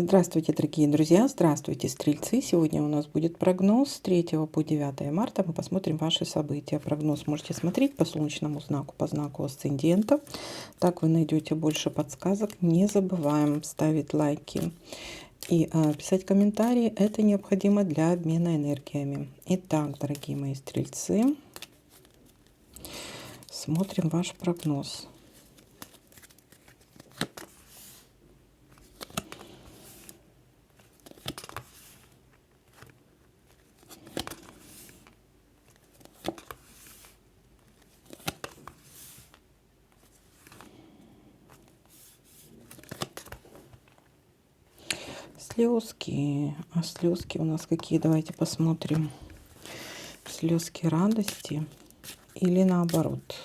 Здравствуйте, дорогие друзья! Здравствуйте, стрельцы! Сегодня у нас будет прогноз с 3 по 9 марта. Мы посмотрим ваши события. Прогноз можете смотреть по солнечному знаку, по знаку асцендента. Так вы найдете больше подсказок. Не забываем ставить лайки и писать комментарии. Это необходимо для обмена энергиями. Итак, дорогие мои стрельцы, смотрим ваш прогноз. Слезки. А слезки у нас какие? Давайте посмотрим. Слезки радости или наоборот?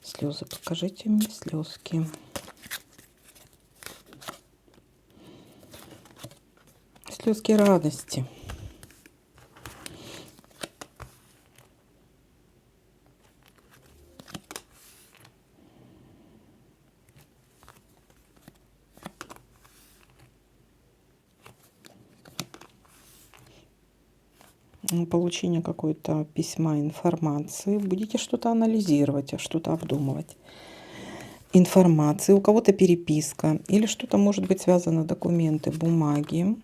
Слезы. Покажите мне слезки. Слезки радости. Получение какой-то письма, информации. Будете что-то анализировать, что-то обдумывать. Информации, у кого-то переписка. Или что-то может быть связано, документы, бумаги.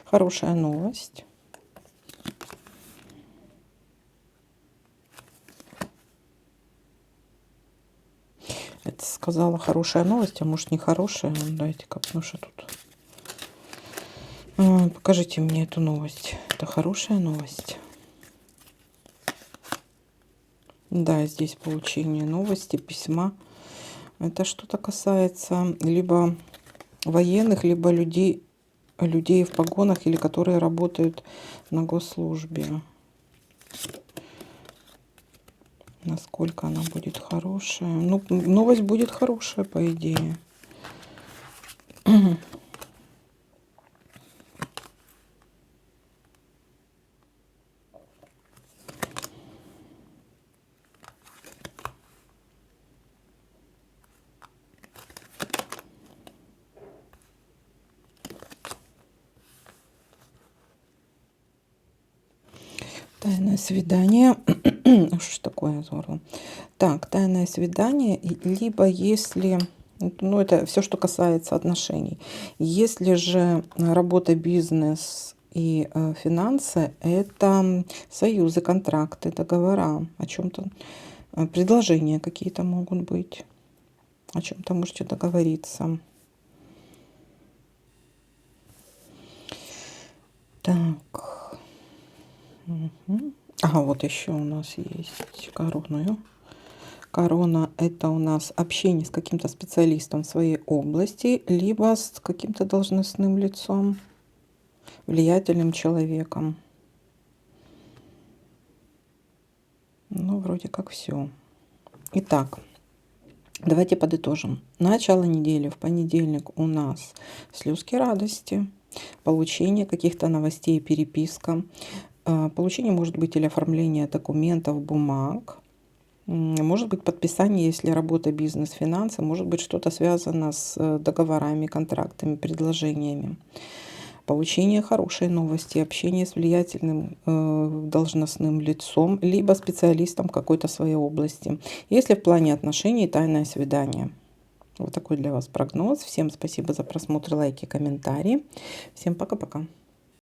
Хорошая новость. Это сказала хорошая новость, а может не хорошая. Дайте-ка, потому что тут... покажите мне эту новость. Это хорошая новость. Да, здесь получение новости, письма. Это что-то касается либо военных, либо людей в погонах, или которые работают на госслужбе. Насколько она будет хорошая? Ну, новость будет хорошая, по идее. Тайное свидание. Что ж такое здорово? Так, тайное свидание, либо если... Ну, это все, что касается отношений. Если же работа, бизнес и финансы, это союзы, контракты, договора, о чем-то, предложения какие-то могут быть, о чем-то можете договориться. Так. Угу. Ага, вот еще у нас есть корону. Корона — это у нас общение с каким-то специалистом в своей области, либо с каким-то должностным лицом, влиятельным человеком. Ну, вроде как все. Итак, давайте подытожим. Начало недели в понедельник у нас слезки радости, получение каких-то новостей, переписка. Получение может быть или оформление документов, бумаг. Может быть подписание, если работа, бизнес, финансы. Может быть что-то связано с договорами, контрактами, предложениями. Получение хорошей новости, общение с влиятельным должностным лицом, либо специалистом какой-то своей области. Если в плане отношений, тайное свидание. Вот такой для вас прогноз. Всем спасибо за просмотр, лайки, комментарии. Всем пока-пока.